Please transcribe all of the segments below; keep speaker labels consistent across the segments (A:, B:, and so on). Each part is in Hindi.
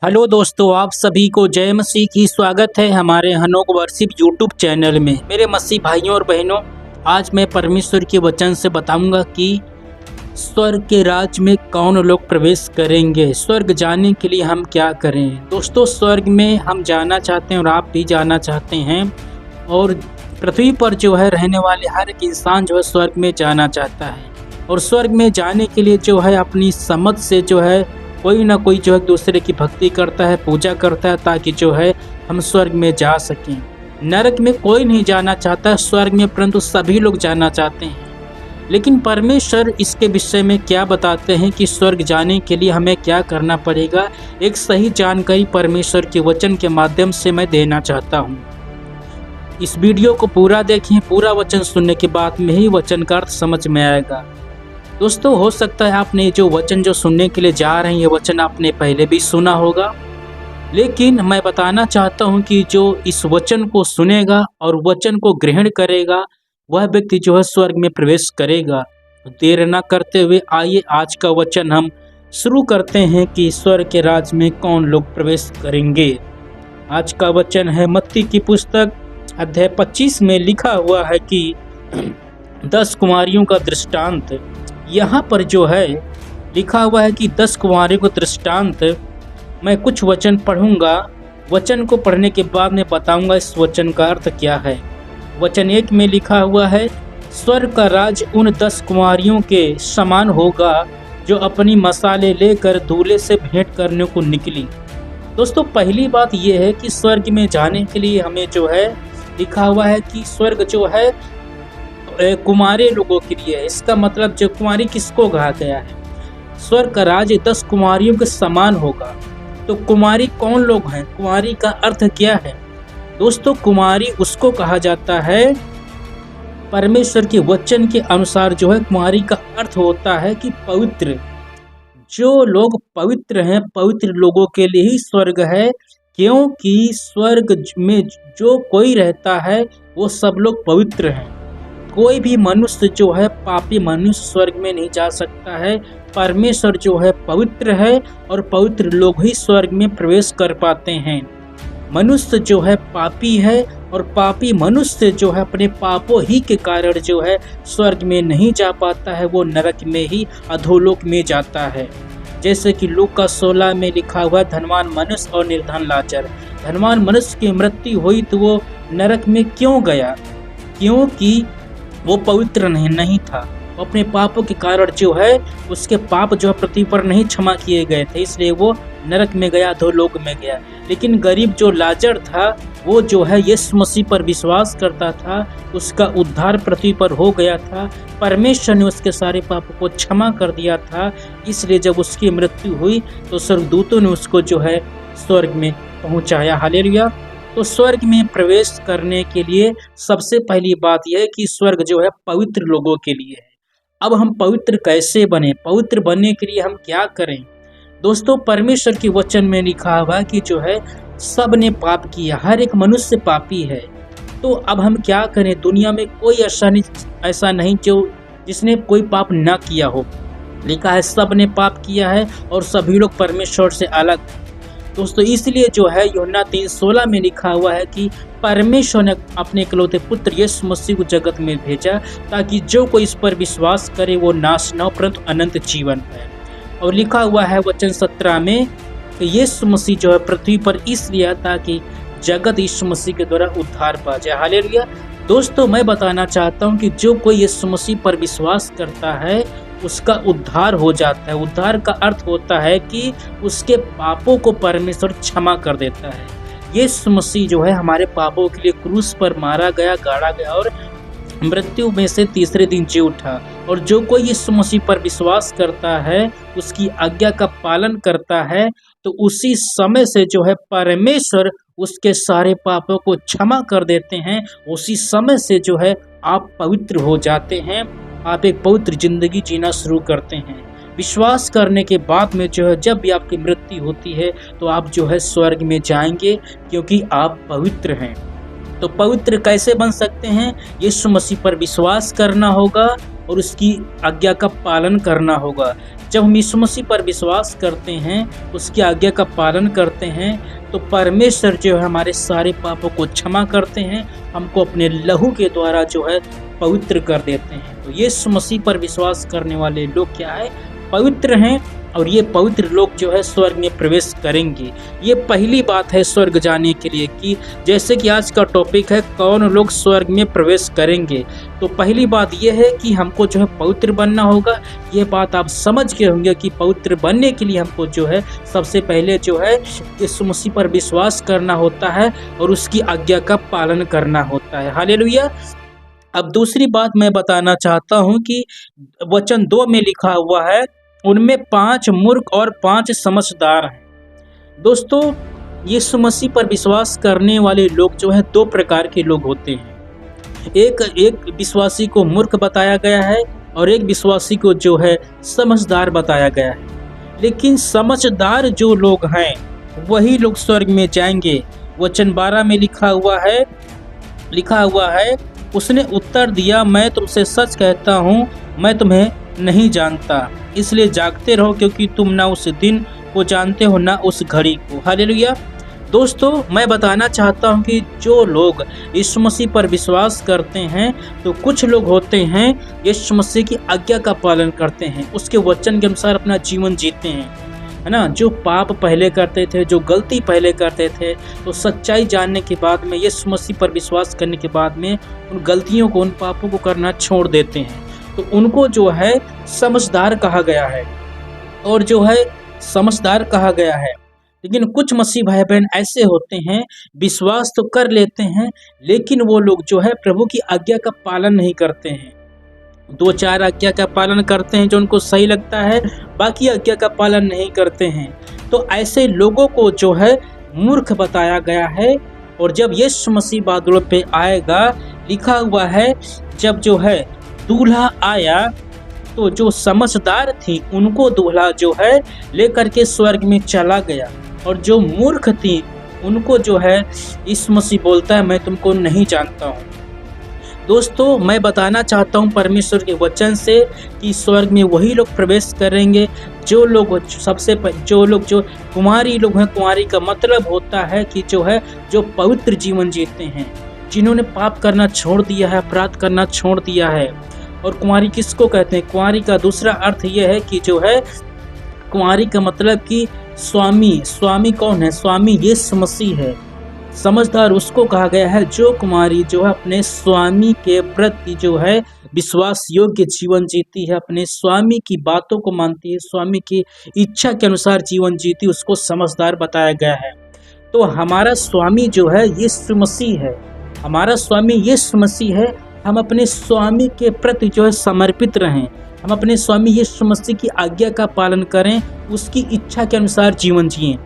A: हेलो दोस्तों, आप सभी को जय मसीह की स्वागत है हमारे हनोक वर्शिप यूट्यूब चैनल में। मेरे मसीह भाइयों और बहनों, आज मैं परमेश्वर के वचन से बताऊंगा कि स्वर्ग के राज में कौन लोग प्रवेश करेंगे। स्वर्ग जाने के लिए हम क्या करें। दोस्तों, स्वर्ग में हम जाना चाहते हैं और आप भी जाना चाहते हैं, और पृथ्वी पर जो है रहने वाले हर एक इंसान जो है स्वर्ग में जाना चाहता है। और स्वर्ग में जाने के लिए जो है अपनी समझ से जो है कोई ना कोई जो है दूसरे की भक्ति करता है, पूजा करता है, ताकि जो है हम स्वर्ग में जा सकें। नरक में कोई नहीं जाना चाहता, स्वर्ग में परंतु सभी लोग जाना चाहते हैं। लेकिन परमेश्वर इसके विषय में क्या बताते हैं कि स्वर्ग जाने के लिए हमें क्या करना पड़ेगा। एक सही जानकारी परमेश्वर के वचन के माध्यम से मैं देना चाहता हूँ। इस वीडियो को पूरा देखें, पूरा वचन सुनने के बाद में ही वचन का अर्थ समझ में आएगा। दोस्तों, हो सकता है आपने जो वचन जो सुनने के लिए जा रहे हैं, ये वचन आपने पहले भी सुना होगा, लेकिन मैं बताना चाहता हूं कि जो इस वचन को सुनेगा और वचन को ग्रहण करेगा, वह व्यक्ति जो है स्वर्ग में प्रवेश करेगा। देर न करते हुए आइए आज का वचन हम शुरू करते हैं कि स्वर्ग के राज में कौन लोग प्रवेश करेंगे। आज का वचन है मत्ती की पुस्तक अध्याय 25 में लिखा हुआ है कि 10 कुमारियों का दृष्टांत। यहाँ पर जो है लिखा हुआ है कि 10 कुमारियों को दृष्टांत। मैं कुछ वचन पढ़ूंगा, वचन को पढ़ने के बाद मैं बताऊंगा इस वचन का अर्थ क्या है। वचन 1 में लिखा हुआ है, स्वर्ग का राज उन 10 कुमारियों के समान होगा जो अपनी मसाले लेकर दूल्हे से भेंट करने को निकली। दोस्तों, पहली बात यह है कि स्वर्ग में जाने के लिए हमें जो है लिखा हुआ है कि स्वर्ग जो है कुमारी लोगों के लिए है। इसका मतलब जो कुमारी किसको कहा गया है, स्वर्ग का राज 10 कुमारियों के समान होगा। तो कुमारी कौन लोग हैं, कुमारी का अर्थ क्या है। दोस्तों, कुमारी उसको कहा जाता है, परमेश्वर के वचन के अनुसार जो है कुमारी का अर्थ होता है कि पवित्र। जो लोग पवित्र हैं, पवित्र लोगों के लिए ही स्वर्ग है, क्योंकि स्वर्ग में जो कोई रहता है वो सब लोग पवित्र हैं। कोई भी मनुष्य जो है पापी मनुष्य स्वर्ग में नहीं जा सकता है। परमेश्वर जो है पवित्र है और पवित्र लोग ही स्वर्ग में प्रवेश कर पाते हैं। मनुष्य जो है पापी है और पापी मनुष्य जो है अपने पापों ही के कारण जो है स्वर्ग में नहीं जा पाता है, वो नरक में ही अधोलोक में जाता है। जैसे कि लूका 16 में लिखा हुआ, धनवान मनुष्य और निर्धन लाजर। धनवान मनुष्य की मृत्यु हुई तो वो नरक में क्यों गया, क्योंकि वो पवित्र नहीं था। अपने पापों के कारण जो है उसके पाप जो है पृथ्वी पर नहीं क्षमा किए गए थे, इसलिए वो नरक में गया, अधोलोक में गया। लेकिन गरीब जो लाजर था, वो जो है यीशु मसीह पर विश्वास करता था, उसका उद्धार पृथ्वी पर हो गया था। परमेश्वर ने उसके सारे पापों को क्षमा कर दिया था, इसलिए जब उसकी मृत्यु हुई तो स्वर्गदूतों ने उसको जो है स्वर्ग में पहुंचाया। हालेलुया। तो स्वर्ग में प्रवेश करने के लिए सबसे पहली बात यह है कि स्वर्ग जो है पवित्र लोगों के लिए है। अब हम पवित्र कैसे बने, पवित्र बनने के लिए हम क्या करें। दोस्तों, परमेश्वर के वचन में लिखा हुआ कि जो है सब ने पाप किया, हर एक मनुष्य पापी है। तो अब हम क्या करें। दुनिया में कोई ऐसा नहीं जो जिसने कोई पाप ना किया हो। लिखा है सब ने पाप किया है और सभी लोग परमेश्वर से अलग। दोस्तों, इसलिए जो है यूहन्ना 3:16 में लिखा हुआ है कि परमेश्वर ने अपने इकलौते पुत्र यीशु मसीह को जगत में भेजा ताकि जो कोई इस पर विश्वास करे वो नाश न हो परंतु अनंत जीवन पाए। और लिखा हुआ है वचन 17 में कि यीशु मसीह जो है पृथ्वी पर इसलिए आया ताकि जगत यीशु मसीह के द्वारा उद्धार पा जाए। हालेलुया। दोस्तों, मैं बताना चाहता हूँ कि जो कोई यीशु मसीह पर विश्वास करता है उसका उद्धार हो जाता है। उद्धार का अर्थ होता है कि उसके पापों को परमेश्वर क्षमा कर देता है। यीशु मसीह जो है हमारे पापों के लिए क्रूस पर मारा गया, गाड़ा गया और मृत्यु में से तीसरे दिन जी उठा। और जो कोई यीशु मसीह पर विश्वास करता है, उसकी आज्ञा का पालन करता है, तो उसी समय से जो है परमेश्वर उसके सारे पापों को क्षमा कर देते हैं। उसी समय से जो है आप पवित्र हो जाते हैं, आप एक पवित्र जिंदगी जीना शुरू करते हैं। विश्वास करने के बाद में जो है जब भी आपकी मृत्यु होती है तो आप जो है स्वर्ग में जाएंगे, क्योंकि आप पवित्र हैं। तो पवित्र कैसे बन सकते हैं, यीशु मसीह पर विश्वास करना होगा, और उसकी आज्ञा का पालन करना होगा। जब हम यीशु मसीह पर विश्वास करते हैं, उसकी आज्ञा का पालन करते हैं, तो परमेश्वर जो है हमारे सारे पापों को क्षमा करते हैं, हमको अपने लहू के द्वारा जो है पवित्र कर देते हैं। तो यीशु मसीह पर विश्वास करने वाले लोग क्या है, पवित्र हैं, और ये पवित्र लोग जो है स्वर्ग में प्रवेश करेंगे। ये पहली बात है स्वर्ग जाने के लिए, कि जैसे कि आज का टॉपिक है कौन लोग स्वर्ग में प्रवेश करेंगे। तो पहली बात ये है कि हमको जो है पवित्र बनना होगा। ये बात आप समझ गए होंगे कि पवित्र बनने के लिए हमको जो है सबसे पहले जो है यीशु मसीह पर विश्वास करना होता है और उसकी आज्ञा का पालन करना होता है। हालेलुया। अब दूसरी बात मैं बताना चाहता हूँ कि वचन 2 में लिखा हुआ है, उनमें 5 मूर्ख और 5 समझदार हैं। दोस्तों, यीशु मसीह पर विश्वास करने वाले लोग जो है 2 प्रकार के लोग होते हैं। एक विश्वासी को मूर्ख बताया गया है और एक विश्वासी को जो है समझदार बताया गया है। लेकिन समझदार जो लोग हैं वही लोग स्वर्ग में जाएंगे। वचन 12 में लिखा हुआ है, उसने उत्तर दिया, मैं तुमसे सच कहता हूँ, मैं तुम्हें नहीं जानता, इसलिए जागते रहो, क्योंकि तुम ना उस दिन को जानते हो ना उस घड़ी को। हालेलुया। दोस्तों, मैं बताना चाहता हूं कि जो लोग यीशु मसीह पर विश्वास करते हैं, तो कुछ लोग होते हैं यीशु मसीह की आज्ञा का पालन करते हैं, उसके वचन के अनुसार अपना जीवन जीते हैं, है ना। जो पाप पहले करते थे, जो गलती पहले करते थे, तो सच्चाई जानने के बाद में, यीशु मसीह पर विश्वास करने के बाद में उन गलतियों को, उन पापों को करना छोड़ देते हैं। तो उनको जो है समझदार कहा गया है, और जो है समझदार कहा गया है। लेकिन कुछ मसीह भाई बहन ऐसे होते हैं, विश्वास तो कर लेते हैं, लेकिन वो लोग जो है प्रभु की आज्ञा का पालन नहीं करते हैं। 2-4 आज्ञा का पालन करते हैं जो उनको सही लगता है, बाकी आज्ञा का पालन नहीं करते हैं। तो ऐसे लोगों को जो है मूर्ख बताया गया है। और जब यीशु मसीह बादलों पे आएगा, लिखा हुआ है, जब जो है दूल्हा आया, तो जो समझदार थी उनको दूल्हा जो है लेकर के स्वर्ग में चला गया, और जो मूर्ख थी उनको जो है यीशु मसीह बोलता है, मैं तुमको नहीं जानता हूँ। दोस्तों, मैं बताना चाहता हूँ परमेश्वर के वचन से कि स्वर्ग में वही लोग प्रवेश करेंगे जो लोग जो कुंवारी लोग हैं। कुंवारी का मतलब होता है कि जो है जो पवित्र जीवन जीते हैं, जिन्होंने पाप करना छोड़ दिया है, अपराध करना छोड़ दिया है। और कुंवारी किसको कहते हैं? कुंवारी का दूसरा अर्थ यह है कि जो है कुंवारी का मतलब कि स्वामी कौन है? स्वामी यीशु मसीह है। समझदार उसको कहा गया है जो कुंवारी जो है अपने स्वामी के प्रति जो है विश्वास योग्य जीवन जीती है, अपने स्वामी की बातों को मानती है, स्वामी की इच्छा के अनुसार जीवन जीती, उसको समझदार बताया गया है। तो हमारा स्वामी जो है यीशु मसीह है, हमारा स्वामी यीशु मसीह है। हम अपने स्वामी के प्रति जो है समर्पित रहें, हम अपने स्वामी यीशु मसीह की आज्ञा का पालन करें, उसकी इच्छा के अनुसार जीवन जिएं।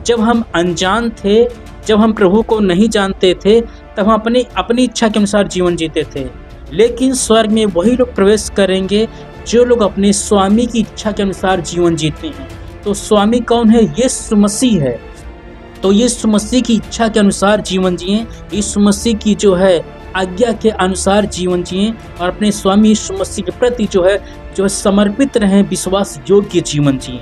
A: जब हम अनजान थे, जब हम प्रभु को नहीं जानते थे, तब हम अपनी इच्छा के अनुसार जीवन जीते थे। लेकिन स्वर्ग में वही लोग प्रवेश करेंगे जो लोग अपने स्वामी की इच्छा के अनुसार जीवन जीते हैं। तो स्वामी कौन है? यीशु मसीह है। तो यीशु मसीह की इच्छा के अनुसार जीवन जिएं, यीशु मसीह की जो है आज्ञा के अनुसार जीवन जिएं, और अपने स्वामी यीशु मसीह के प्रति जो है समर्पित रहें, विश्वास योग्य जीवन जिएं।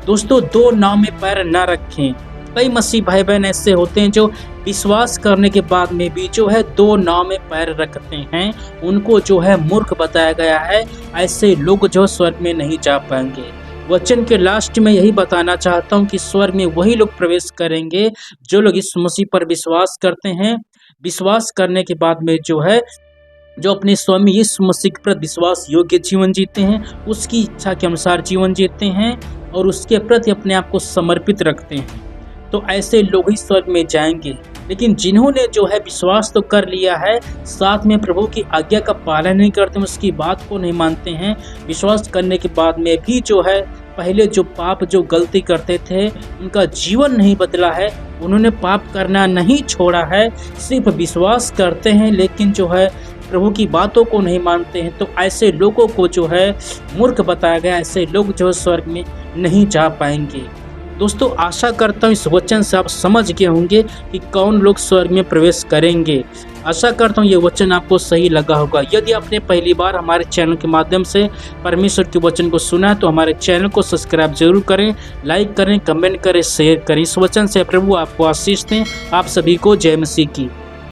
A: दोस्तों, 2 नाव में पैर न रखें। कई मसीह भाई बहन ऐसे होते हैं जो विश्वास करने के बाद में भी जो है 2 नाव में पैर रखते हैं, उनको जो है मूर्ख बताया गया है। ऐसे लोग जो स्वर्ग में नहीं जा पाएंगे। वचन के लास्ट में यही बताना चाहता हूँ कि स्वर्ग में वही लोग प्रवेश करेंगे जो लोग इस मसीह पर विश्वास करते हैं। विश्वास करने के बाद में जो है जो अपने स्वामी यीशु मसीह के प्रति विश्वास योग्य जीवन जीते हैं, उसकी इच्छा के अनुसार जीवन जीते हैं, और उसके प्रति अपने आप को समर्पित रखते हैं। तो ऐसे लोग ही स्वर्ग में जाएंगे। लेकिन जिन्होंने जो है विश्वास तो कर लिया है, साथ में प्रभु की आज्ञा का पालन नहीं करते, उसकी बात को नहीं मानते हैं, विश्वास करने के बाद में भी जो है पहले जो पाप जो गलती करते थे उनका जीवन नहीं बदला है, उन्होंने पाप करना नहीं छोड़ा है, सिर्फ विश्वास करते हैं लेकिन जो है प्रभु की बातों को नहीं मानते हैं। तो ऐसे लोगों को जो है मूर्ख बताया गया। ऐसे लोग जो है स्वर्ग में नहीं जा पाएंगे। दोस्तों, आशा करता हूँ इस वचन से आप समझ गए होंगे कि कौन लोग स्वर्ग में प्रवेश करेंगे। आशा करता हूँ ये वचन आपको सही लगा होगा। यदि आपने पहली बार हमारे चैनल के माध्यम से परमेश्वर के वचन को सुना तो हमारे चैनल को सब्सक्राइब जरूर करें, लाइक करें, कमेंट करें, शेयर करें। इस वचन से प्रभु आपको आशीष दें। आप सभी को जय मसीह की।